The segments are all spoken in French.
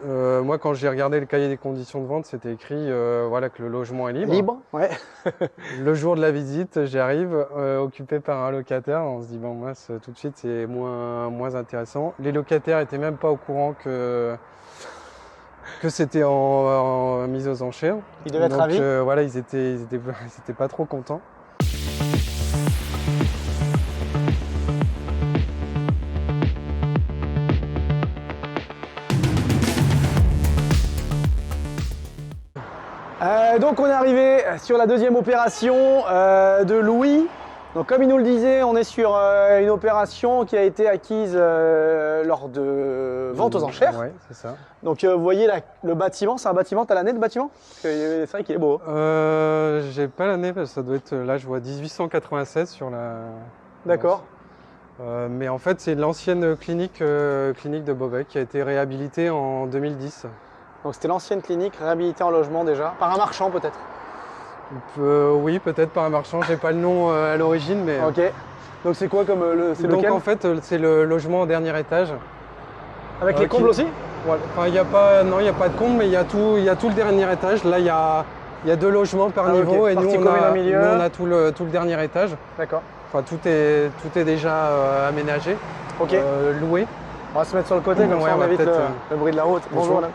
Moi, quand j'ai regardé le cahier des conditions de vente, c'était écrit voilà, que le logement est libre. Libre, ouais. Le jour de la visite, j'arrive occupé par un locataire. On se dit, bon, mince, tout de suite, c'est moins intéressant. Les locataires n'étaient même pas au courant que c'était en mise aux enchères. Ils devaient être ravis. Voilà, ils étaient pas trop contents. Donc on est arrivé sur la deuxième opération de Louis. Donc comme il nous le disait, on est sur une opération qui a été acquise lors de vente aux enchères. Ouais, c'est ça. Donc vous voyez le bâtiment, c'est un bâtiment, t'as l'année de bâtiment? Parce que c'est vrai qu'il est beau. J'ai pas l'année parce que ça doit être, là je vois 1896 sur la... D'accord. Mais en fait c'est l'ancienne clinique de Beauvais qui a été réhabilitée en 2010. Donc c'était l'ancienne clinique réhabilitée en logement déjà, par un marchand peut-être? Oui, peut-être par un marchand, j'ai pas le nom à l'origine, mais... Ok. Donc c'est quoi comme c'est Donc lequel? en fait c'est le logement au dernier étage. Avec les combles aussi? Voilà. Enfin, il n'y a pas de comble, mais il y a tout le dernier étage. Là il y a 2 logements par niveau, okay. Et Partie nous commune au milieu. on a tout le dernier étage. D'accord. Enfin tout est déjà aménagé, Ok. loué. On va se mettre sur le côté, comme ça on évite le bruit de la route. Bonjour madame.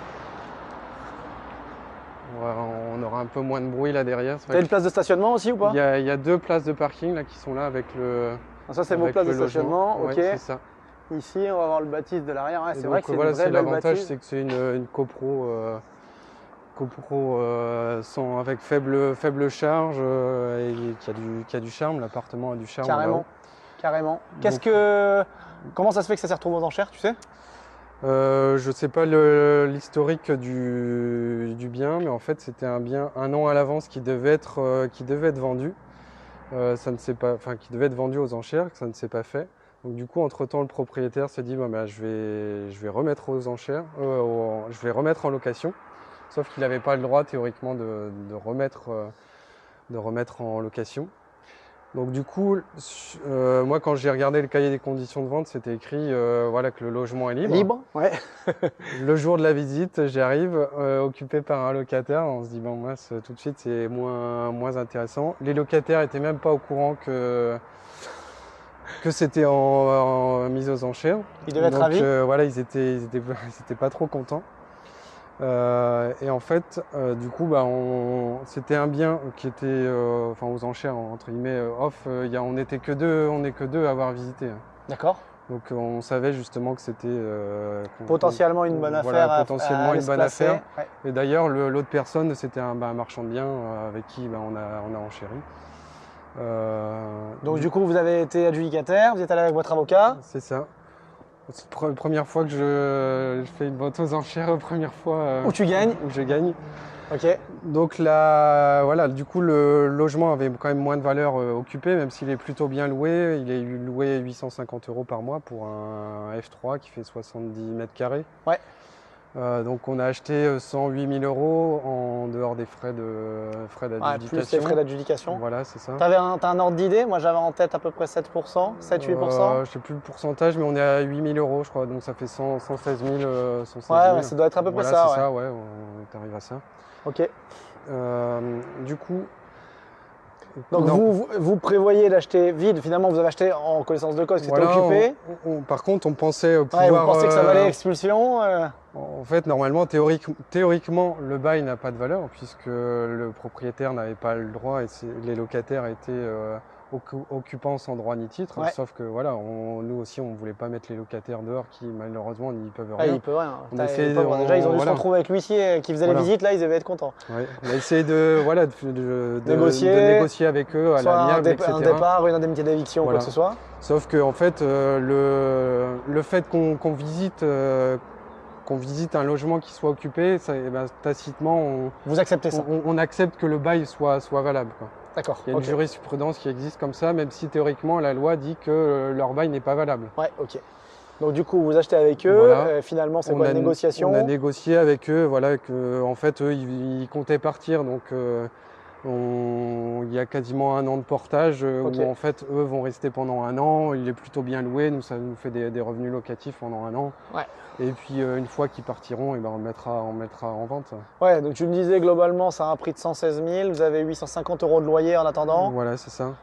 On aura un peu moins de bruit là derrière. T'as une place de stationnement aussi ou pas? Il y a 2 places de parking là qui sont là avec le... Ça c'est vos places de stationnement, ok. Ouais, c'est ça. Ici on va voir le bâtisse de l'arrière, ouais, c'est vrai que c'est voilà, une vraie belle l'avantage, bâtisse. c'est que c'est une copro avec faible charge et qui a du charme. L'appartement a du charme. Carrément, carrément. Comment ça se fait que ça s'est retrouvé aux enchères, tu sais? Je ne sais pas l'historique du bien, mais en fait c'était un bien 1 an à l'avance qui devait être vendu. Ça ne s'est pas, enfin, qui devait être vendu aux enchères, que ça ne s'est pas fait. Donc du coup, entre-temps, le propriétaire s'est dit je vais remettre aux enchères, je vais remettre en location. Sauf qu'il n'avait pas le droit théoriquement de remettre en location. Donc du coup, moi quand j'ai regardé le cahier des conditions de vente, c'était écrit voilà, que le logement est libre. Libre, ouais. Le jour de la visite, j'arrive occupé par un locataire. On se dit, bon, mince, tout de suite, c'est moins intéressant. Les locataires n'étaient même pas au courant que c'était en mise aux enchères. Ils devaient être ravis. Voilà, ils étaient pas trop contents. Et en fait, du coup, c'était un bien qui était enfin, aux enchères, entre guillemets, off. On n'est que deux à avoir visité. D'accord. Donc on savait justement que c'était potentiellement une bonne affaire. Voilà, potentiellement une bonne affaire. Ouais. Et d'ailleurs, l'autre personne, c'était un marchand de biens avec qui on a enchéri. Donc du coup, vous avez été adjudicataire, vous êtes allé avec votre avocat? C'est ça. C'est la première fois que je fais une vente aux enchères, première fois où tu gagnes. Où je gagne. Ok. Donc là, voilà, du coup, le logement avait quand même moins de valeur occupée, même s'il est plutôt bien loué. Il est loué 850 € par mois pour un F3 qui fait 70 mètres carrés. Ouais. Donc on a acheté 108 000 € en dehors des frais d'adjudication. Plus les frais d'adjudication. Voilà, c'est ça. T'as un ordre d'idée? Moi j'avais en tête à peu près 7%, 7-8%. Je ne sais plus le pourcentage, mais on est à 8 000 € je crois, donc ça fait 116 000. Ouais, ça doit être à peu près ça. C'est ça, ouais, on arrive à ça. Ok. Du coup... Donc vous prévoyez d'acheter vide, finalement vous avez acheté en connaissance de cause, c'était occupé. Par contre on pensait pouvoir... vous pensez que ça valait expulsion En fait normalement, théoriquement le bail n'a pas de valeur puisque le propriétaire n'avait pas le droit et les locataires étaient occupants sans droit ni titre. Ouais. Sauf que voilà, nous aussi on ne voulait pas mettre les locataires dehors qui malheureusement n'y peuvent rien. Ils peuvent rien. Déjà ils ont dû se retrouver avec l'huissier qui faisait les visites, là ils devaient être contents. Ouais. On a essayé de négocier avec eux à l'amiable, etc. Un départ, une indemnité d'éviction, quoi que ce soit. Sauf que en fait, le fait qu'on visite un logement qui soit occupé, tacitement, vous acceptez ça. On accepte que le bail soit valable. D'accord. Il y a une jurisprudence qui existe comme ça, même si théoriquement la loi dit que leur bail n'est pas valable. Ouais, ok. Donc du coup, vous achetez avec eux, voilà. Finalement c'est quoi la négociation? On a négocié avec eux, voilà, que en fait eux ils comptaient partir, donc Il y a quasiment un an de portage Ok. où en fait eux vont rester pendant un an. Il est plutôt bien loué, nous ça nous fait des revenus locatifs pendant un an. Ouais. Et puis une fois qu'ils partiront, et ben, on le mettra en vente. Ouais, donc tu me disais globalement, ça a un prix de 116 000, vous avez 850 € de loyer en attendant. Voilà, c'est ça.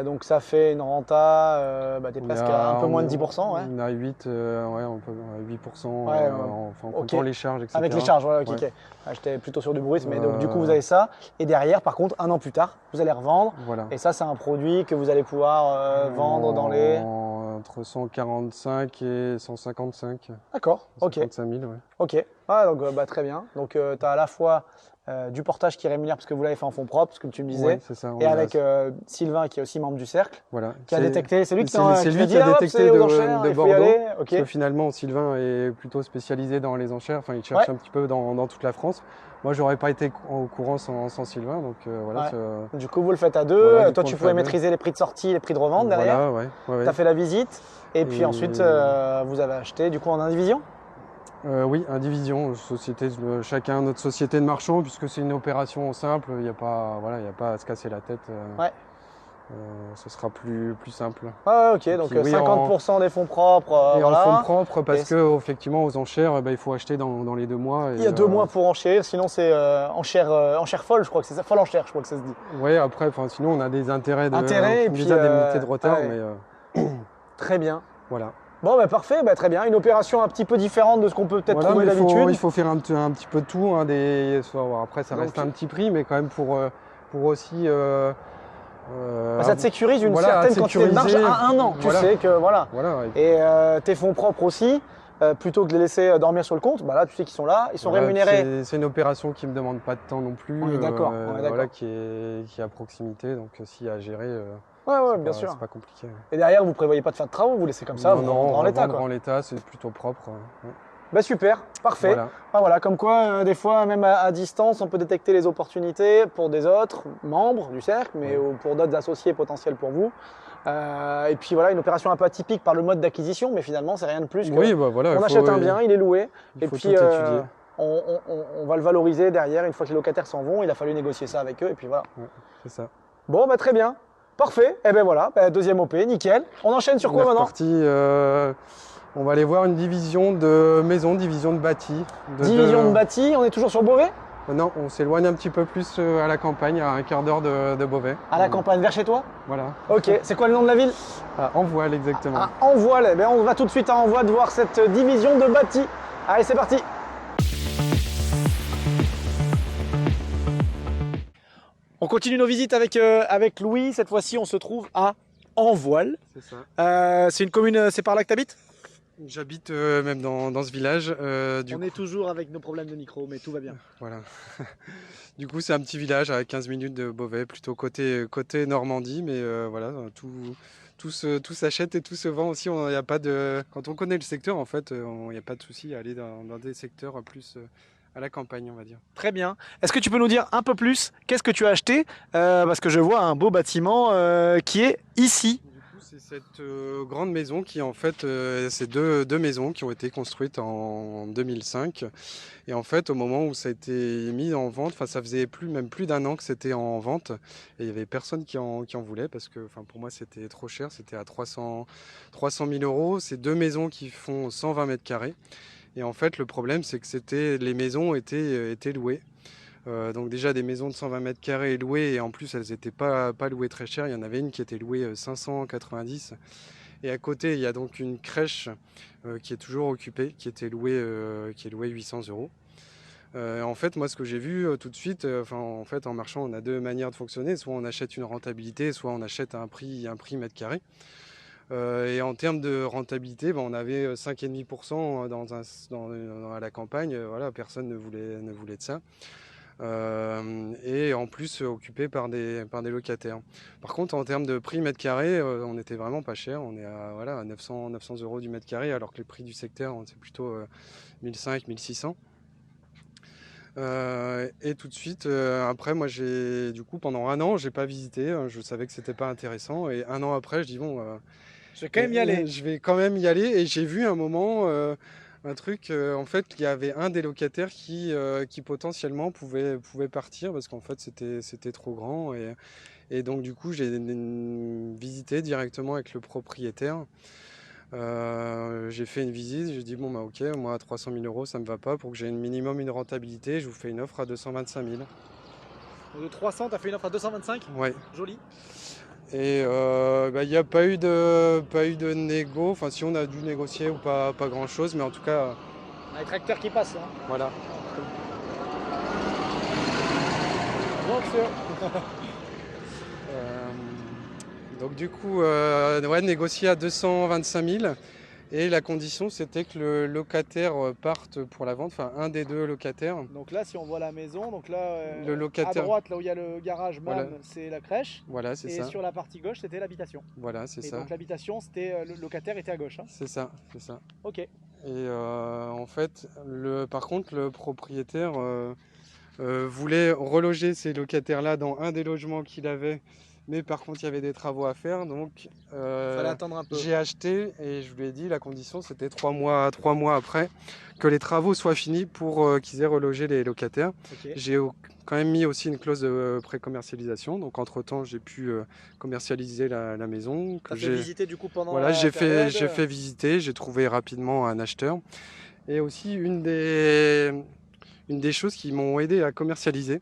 Donc ça fait une renta des On presque est à- un peu moins de 10%. Ouais. On a 8, ouais, on peut, 8% Ouais, en ok. comptant les charges, etc. Avec les charges, ouais, ok, Ouais. ok. J'étais plutôt sur du brut, mais donc du coup vous avez ça. Et derrière, par contre, un an plus tard, vous allez revendre. Voilà. Et ça, c'est un produit que vous allez pouvoir vendre dans les. Entre 145 et 155. D'accord, ok. 155 000, ouais. Ok, ah, donc très bien. Donc tu as à la fois du portage qui est rémunère parce que vous l'avez fait en fonds propres, ce que tu me disais, Ouais, c'est ça. et avec Sylvain qui est aussi membre du cercle, voilà. qui a détecté, c'est lui qui C'est t'a lui qui dit, a ah, hop, détecté c'est aux de enchères, il faut y Bordeaux. aller. Ok. Parce que finalement, Sylvain est plutôt spécialisé dans les enchères. Enfin, il cherche Ouais. un petit peu dans toute la France. Moi, j'aurais pas été au courant sans Sylvain. Donc voilà. Ouais. Du coup, vous le faites à deux. Voilà, du Toi, coup, on tu le pouvais fait à deux. maîtriser les prix de sortie, les prix de revente derrière. Voilà, ouais. Ouais, Tu as fait la visite. Et puis Et- ensuite, vous avez acheté du coup en indivision. Oui, indivision, chacun notre société de marchand, puisque c'est une opération simple. Il n'y a pas, voilà, il y a pas à se casser la tête. Ouais. Ce sera plus simple. Ouais, ok, donc puis, oui, 50% des fonds propres. Et voilà. en fonds propres, parce Et que effectivement, aux enchères, il faut acheter dans les 2 mois. Il y a 2 mois pour enchérir, sinon c'est enchère folle, je crois que c'est ça, folle enchère, je crois que ça se dit. Ouais, après, sinon, on a des intérêts Intérêts et des puis, indemnités de retard, ouais. mais Très bien. voilà. Bon, parfait, très bien. Une opération un petit peu différente de ce qu'on peut peut-être Voilà, trouver mais d'habitude. il faut faire un petit peu de tout. Hein, bon, après, ça reste Donc, un petit prix, mais quand même pour aussi. ça te sécurise une voilà, certaine quantité de marge sécuriser, à un an. Tu voilà. sais que voilà. Voilà, Et tes fonds propres aussi, plutôt que de les laisser dormir sur le compte, là tu sais qu'ils sont là, ils sont voilà, rémunérés. c'est une opération qui ne me demande pas de temps non plus. On est d'accord, Voilà, qui est à proximité, donc s'il y a à gérer, Ouais, bien sûr. c'est pas compliqué. Et derrière, vous prévoyez pas de faire de travaux, vous laissez comme ça, vous revendrez en l'état. revendre Quoi. en l'état, c'est plutôt propre. Ouais. Super, parfait. Voilà. Voilà, comme quoi, des fois, même à distance, on peut détecter les opportunités pour des autres membres du cercle, mais ou pour d'autres associés potentiels pour vous. Et puis voilà, une opération un peu atypique par le mode d'acquisition, mais finalement, c'est rien de plus que Oui, voilà, on achète un bien, il est loué, et faut puis tout étudier. on va le valoriser derrière. Une fois que les locataires s'en vont, il a fallu négocier ça avec eux, et puis voilà. Ouais, c'est ça. Bon, très bien. Parfait. Et voilà, deuxième OP, nickel. On enchaîne sur quoi On est maintenant? reparti, on va aller voir une division de maison, division de bâti. Division de bâti, on est toujours sur Beauvais? Non, on s'éloigne un petit peu plus à la campagne, à un quart d'heure de Beauvais. À la campagne, vers chez toi? Voilà. Ok, c'est quoi le nom de la ville? En voile, exactement. À Envoile. On va tout de suite à Envoile de voir cette division de bâti. Allez, c'est parti. On continue nos visites avec Louis. Cette fois-ci, on se trouve à Envoile. C'est ça. C'est une commune, c'est par là que tu habites? J'habite même dans ce village. On est toujours avec nos problèmes de micro, mais tout va bien. Voilà. Du coup, c'est un petit village à 15 minutes de Beauvais, plutôt côté Normandie, mais voilà, tout s'achète et tout se vend aussi. Y a pas de... Quand on connaît le secteur, en fait, il n'y a pas de souci à aller dans des secteurs plus à la campagne, on va dire. Très bien. Est-ce que tu peux nous dire un peu plus qu'est-ce que tu as acheté? Parce que je vois un beau bâtiment qui est ici. Du coup, c'est cette grande maison qui, en fait, c'est deux maisons qui ont été construites en 2005. Et en fait, au moment où ça a été mis en vente, ça faisait même plus d'un an que c'était en vente. Et il n'y avait personne qui en voulait parce que pour moi, c'était trop cher. C'était à 300 000 euros. C'est 2 maisons qui font 120 mètres carrés. Et en fait, le problème, c'est que les maisons étaient louées. Donc déjà des maisons de 120 mètres carrés louées et en plus elles n'étaient pas louées très chères. Il y en avait une qui était louée 590 et à côté il y a donc une crèche qui est toujours occupée, qui est louée 800 euros. En fait, moi ce que j'ai vu tout de suite, en fait en marchand on a 2 manières de fonctionner, soit on achète une rentabilité, soit on achète un prix mètre carré. Et en termes de rentabilité, on avait 5,5% à la campagne, voilà, personne ne voulait de ça. Et en plus occupé par des locataires. Par contre, en termes de prix mètre carré, on n'était vraiment pas cher. On est à 900 euros du mètre carré, alors que les prix du secteur, c'est plutôt 1500, 1600. Et tout de suite, après, moi, du coup, pendant un an, j'ai pas visité. Je savais que c'était pas intéressant. Et un an après, je dis bon, Je vais quand même y aller. je vais quand même y aller. Et j'ai vu un moment Un truc, en fait, il y avait un des locataires qui potentiellement pouvait partir parce qu'en fait c'était trop grand et donc du coup j'ai visité directement avec le propriétaire. J'ai fait une visite, j'ai dit bon bah ok, moi à 300 000 euros ça me va pas, pour que j'ai minimum une rentabilité, je vous fais une offre à 225 000. Donc de 300, tu as fait une offre à 225. Ouais. Joli. Et il n'y a pas eu de négo, enfin si on a dû négocier ou pas grand chose, mais en tout cas Un tracteur qui passe. Hein. voilà. Bon, monsieur. Euh, donc du coup, ouais, négocier à 225 000. Et la condition, c'était que le locataire parte pour la vente, enfin un des deux locataires. Donc là, si on voit la maison, donc là, Le à locataire, droite, là où il y a le garage MAM, voilà, c'est la crèche. voilà, c'est Et ça. sur la partie gauche, c'était l'habitation. Voilà, c'est Et ça. donc l'habitation, c'était le locataire était à gauche. Hein. C'est ça, c'est ça. Ok. Et en fait, par contre, le propriétaire voulait reloger ces locataires-là dans un des logements qu'il avait. Mais par contre, il y avait des travaux à faire, donc Fallait attendre un peu. j'ai acheté et je lui ai dit la condition c'était 3 mois après que les travaux soient finis pour qu'ils aient relogé les locataires. Ok. J'ai quand même mis aussi une clause de pré-commercialisation, donc entre-temps j'ai pu commercialiser la maison. T'as fait visiter du coup pendant Voilà, la période. j'ai fait visiter, j'ai trouvé rapidement un acheteur. Et aussi une des choses qui m'ont aidé à commercialiser,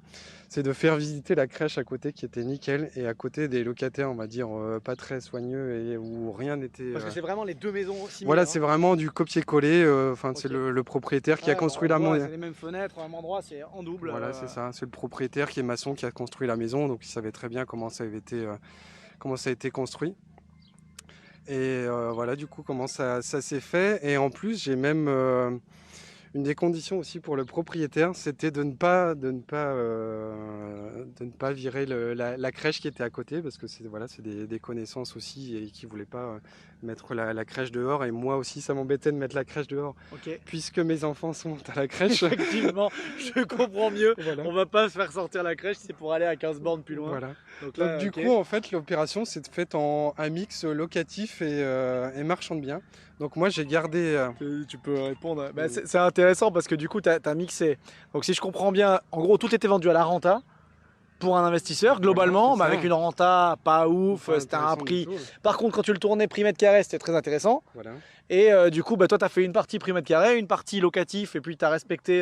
c'est de faire visiter la crèche à côté qui était nickel et à côté des locataires, on va dire, pas très soigneux et où rien n'était. Parce que c'est vraiment les deux maisons similaires. Voilà, hein. c'est vraiment du copier-coller. Enfin, Ok. c'est le propriétaire qui a Ouais, construit bah, on la voit, maison. c'est les mêmes fenêtres, au même endroit, c'est en double. Voilà, c'est ça. C'est le propriétaire qui est maçon qui a construit la maison, donc il savait très bien comment ça a été construit. Et voilà, du coup, comment ça s'est fait. Et en plus, j'ai même une des conditions aussi pour le propriétaire, c'était de ne pas virer la crèche qui était à côté, parce que c'est voilà, c'est des connaissances aussi et qui voulaient pas mettre la crèche dehors. Et moi aussi, ça m'embêtait de mettre la crèche dehors, Ok. puisque mes enfants sont à la crèche. Effectivement, je comprends mieux. Voilà. On va pas se faire sortir la crèche, c'est pour aller à 15 bornes plus loin. Voilà. Donc, Donc là, du ok. coup, en fait, l'opération s'est faite en un mix locatif et marchand de biens. Donc moi, j'ai gardé. Tu peux répondre. Bah, c'est intéressant parce que du coup, tu as mixé. Donc, si je comprends bien, en gros, tout était vendu à la renta pour un investisseur, globalement, Voilà, c'est mais ça. avec une renta pas ouf, Pas c'était un intéressant prix. du tout. Par contre, quand tu le tournais prix mètre carré, c'était très intéressant. Voilà. Et du coup, bah, toi, tu as fait une partie prix mètre carré, une partie locatif, et puis tu as respecté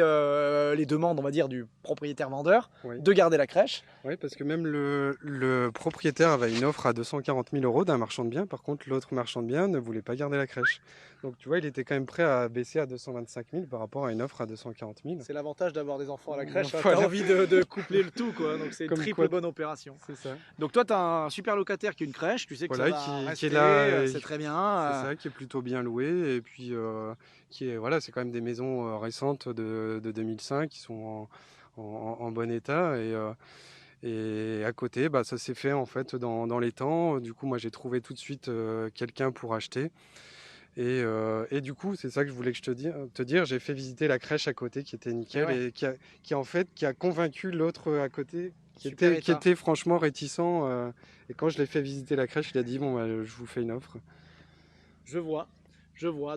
les demandes, on va dire, du propriétaire-vendeur Oui. de garder la crèche. Oui, parce que même le propriétaire avait une offre à 240 000 euros d'un marchand de biens. Par contre, l'autre marchand de biens ne voulait pas garder la crèche. Donc, tu vois, il était quand même prêt à baisser à 225 000 par rapport à une offre à 240 000. C'est l'avantage d'avoir des enfants à la crèche, Voilà. tu as envie de coupler le tout, quoi. Donc c'est une Comme triple quoi. bonne opération. C'est ça. Donc toi, tu as un super locataire qui est une crèche, tu sais que Voilà, ça va qui est rester, là, c'est très bien. C'est ça, qui est plutôt bien loué. Et puis, voilà, c'est quand même des maisons récentes de 2005 qui sont en bon état. Et à côté, bah, ça s'est fait en fait dans les temps. Du coup, moi, j'ai trouvé tout de suite quelqu'un pour acheter. Et du coup, c'est ça que je voulais que te dire. J'ai fait visiter la crèche à côté qui était nickel Ouais. et qui a convaincu l'autre à côté Super qui état. était franchement réticent. Et quand je l'ai fait visiter la crèche, il a dit bon, bah, je vous fais une offre. Je vois.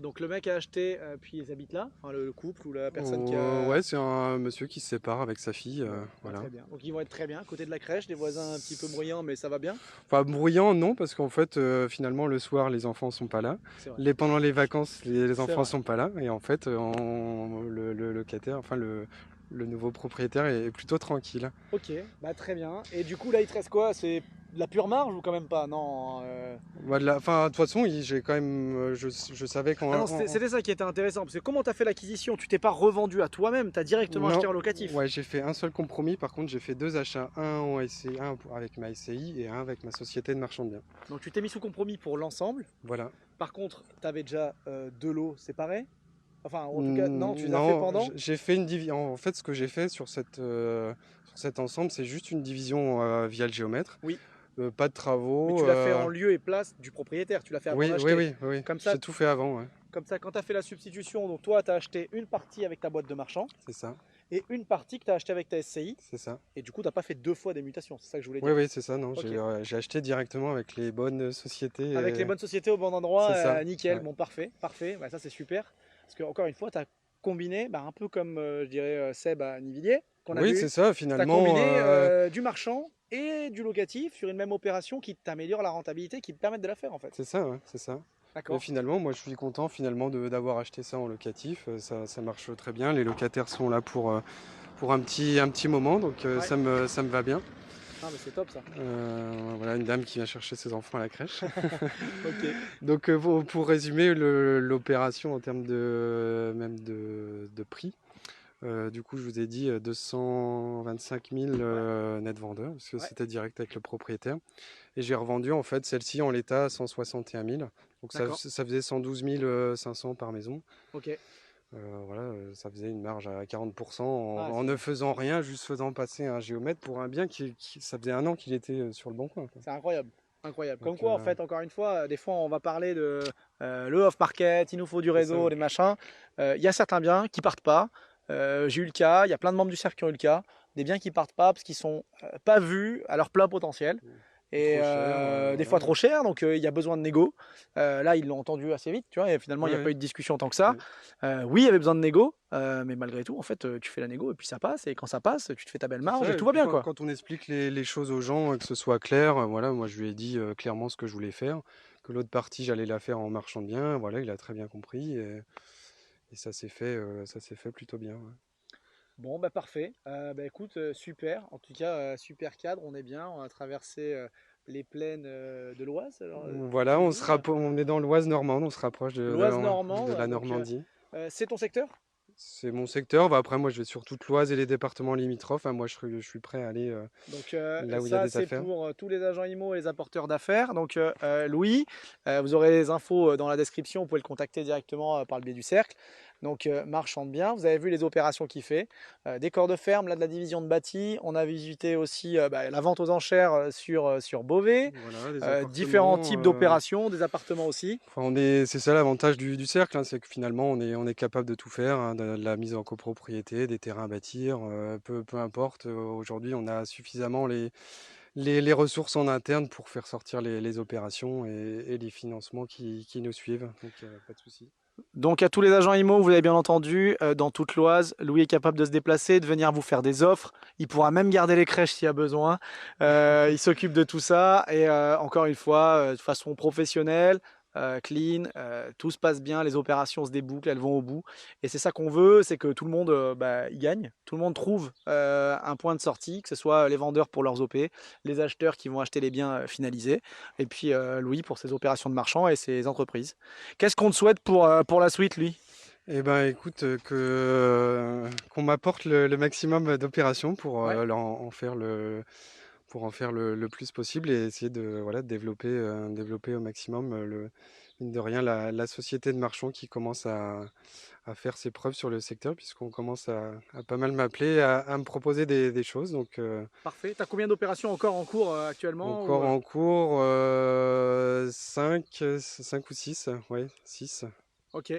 Donc le mec a acheté, puis ils habitent là, enfin, le couple ou la personne qui a. Ouais, c'est un monsieur qui se sépare avec sa fille. Voilà. Très bien. Donc ils vont être très bien, à côté de la crèche, des voisins un petit peu bruyants, mais ça va bien. Enfin, bruyant, non, parce qu'en fait, finalement, le soir, les enfants sont pas là. C'est vrai. Pendant les vacances, les enfants vrai. sont pas là. Et en fait, le locataire, enfin, le nouveau propriétaire est plutôt tranquille. Ok, bah très bien. Et du coup là il te reste quoi? C'est de la pure marge ou quand même pas? Non. Enfin, de toute façon, j'ai quand même, je savais quand. Ah non, c'était ça qui était intéressant, parce que comment tu as fait l'acquisition? Tu t'es pas revendu à toi-même, tu as directement Non. acheté en locatif. Ouais, j'ai fait un seul compromis. Par contre, j'ai fait 2 achats, un en SCI, avec ma SCI et un avec ma société de marchand de biens. Donc tu t'es mis sous compromis pour l'ensemble. Voilà. Par contre, tu avais déjà 2 lots séparés. Enfin, en tout cas, non, tu les as fait pendant. J'ai fait une division. En fait, ce que j'ai fait sur cet ensemble, c'est juste une division via le géomètre. Oui. Pas de travaux. Mais tu l'as fait en lieu et place du propriétaire, tu l'as fait avant Oui, d'acheter. oui. Comme ça, j'ai tout fait avant, ouais. Comme ça, quand tu as fait la substitution, donc toi, tu as acheté une partie avec ta boîte de marchand. C'est ça. et une partie que tu as acheté avec ta SCI. C'est ça. Et du coup, tu n'as pas fait 2 fois des mutations, c'est ça que je voulais Oui, dire. oui, c'est ça. Non, Ok. j'ai acheté directement avec les bonnes sociétés. Avec les bonnes sociétés au bon endroit, C'est ça. nickel. Ouais. Bon, parfait, parfait. Bah, ça, c'est super. Parce que, encore une fois, tu as combiné, bah, un peu comme je dirais Seb à Nivilliers, qu'on a Oui, c'est vu. ça. Tu as Finalement, combiné du marchand et du locatif sur une même opération qui t'améliore la rentabilité, qui te permet de la faire en fait. c'est ça, ouais, c'est ça. Et D'accord. finalement, moi, je suis content finalement d'avoir acheté ça en locatif. Ça marche très bien. Les locataires sont là pour un petit moment, donc Ouais. ça me va bien. Ah, mais c'est top ça. Voilà, une dame qui vient chercher ses enfants à la crèche. Ok. Donc, pour résumer l'opération en termes même de prix, du coup, je vous ai dit 225 000 net vendeurs, parce que Ouais. c'était direct avec le propriétaire. Et j'ai revendu en fait celle-ci en l'état à 161 000. Donc D'accord. ça faisait 112 500 par maison. Ok. Voilà, ça faisait une marge à 40% en, Ah, en ne faisant rien, juste faisant passer un géomètre pour un bien ça faisait un an qu'il était sur le bon coin, quoi. c'est incroyable. Incroyable. Comme Donc, quoi, en fait, encore une fois, des fois, on va parler de le off-market, il nous faut du c'est ça. réseau, des machins. Il y a certains biens qui partent pas. J'ai eu le cas, il y a plein de membres du cercle qui ont eu le cas. Des biens qui partent pas parce qu'ils sont pas vus à leur plein potentiel. Et Trop cher, des fois voilà. trop cher, donc il y a besoin de négo. Là, ils l'ont entendu assez vite, tu vois, et finalement, il n'y a Ouais, pas ouais. eu de discussion tant que ça. Ouais. Oui, il y avait besoin de négo, mais malgré tout, en fait, tu fais la négo et puis ça passe, et quand ça passe, tu te fais ta belle C'est marge et ça, et tout va puis bien, quoi. quand on explique les choses aux gens, que ce soit clair, voilà, moi je lui ai dit clairement ce que je voulais faire, que l'autre partie j'allais la faire en marchand bien, voilà, il a très bien compris, et ça s'est fait plutôt bien, ouais. Bon, bah parfait. Bah écoute, super. En tout cas, super cadre, on est bien. On a traversé les plaines de l'Oise, alors, Voilà, tu dis, on est dans l'Oise normande, on se rapproche l'Oise de normande. la Donc, Normandie. c'est ton secteur? C'est mon secteur. Bah, après, moi, je vais sur toute l'Oise et les départements limitrophes, hein. Moi, je suis prêt à aller Donc là où il y a ça, des c'est affaires. pour tous les agents IMO et les apporteurs d'affaires. Donc Louis, vous aurez les infos dans la description. Vous pouvez le contacter directement par le biais du cercle. Donc marchand de biens. Vous avez vu les opérations qu'il fait. Décor de ferme, là de la division de bâti. On a visité aussi la vente aux enchères sur Beauvais. Voilà, des Différents appartements. types d'opérations, des appartements aussi. Enfin, c'est ça l'avantage du cercle, hein, c'est que finalement, on est capable de tout faire, hein, de la mise en copropriété, des terrains à bâtir, peu importe. Aujourd'hui, on a suffisamment les ressources en interne pour faire sortir les opérations et les financements qui nous suivent. Donc, pas de souci. Donc à tous les agents IMO, vous l'avez bien entendu, dans toute l'Oise, Louis est capable de se déplacer, de venir vous faire des offres. Il pourra même garder les crèches s'il y a besoin. Il s'occupe de tout ça et encore une fois, de façon professionnelle, clean, tout se passe bien, les opérations se débouclent, elles vont au bout. Et c'est ça qu'on veut, c'est que tout le monde y gagne, tout le monde trouve un point de sortie, que ce soit les vendeurs pour leurs OP, les acheteurs qui vont acheter les biens finalisés, et puis Louis pour ses opérations de marchand et ses entreprises. Qu'est-ce qu'on te souhaite pour la suite, lui? Eh ben, écoute, qu'on m'apporte le maximum d'opérations pour Ouais. pour en faire le plus possible et essayer de, voilà, de développer au maximum mine de rien, la société de marchands qui commence à faire ses preuves sur le secteur, puisqu'on commence à pas mal m'appeler, à me proposer des choses. Donc, Parfait. Tu as combien d'opérations encore en cours actuellement encore en cours, 5 ou 6, ouais, 6. Ok.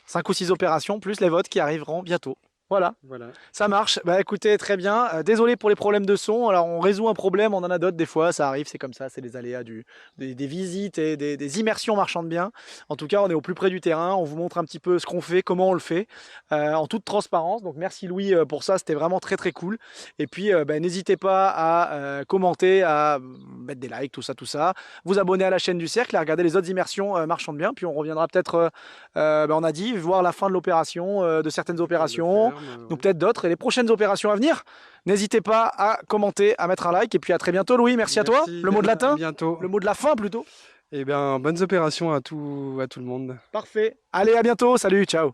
5 ou 6 opérations, plus les votes qui arriveront bientôt. Voilà. Voilà. Ça marche. Bah écoutez, très bien. Désolé pour les problèmes de son. Alors on résout un problème, on en a d'autres des fois, ça arrive, c'est comme ça, c'est les aléas des visites et des immersions marchands de biens. En tout cas, on est au plus près du terrain, on vous montre un petit peu ce qu'on fait, comment on le fait, en toute transparence. Donc merci Louis pour ça, c'était vraiment très très cool. Et puis n'hésitez pas à commenter, à mettre des likes, tout ça. Vous abonner à la chaîne du Cercle, à regarder les autres immersions marchands de biens. Puis on reviendra peut-être, on a dit, voir la fin de l'opération, de certaines opérations. Donc Ouais. peut-être d'autres et les prochaines opérations à venir. N'hésitez pas à commenter, à mettre un like et puis à très bientôt Louis, merci à toi. Merci, Le mot de à latin, bientôt. le mot de la fin plutôt. Eh bien, bonnes opérations à tout le monde. Parfait. Allez, à bientôt, salut, ciao.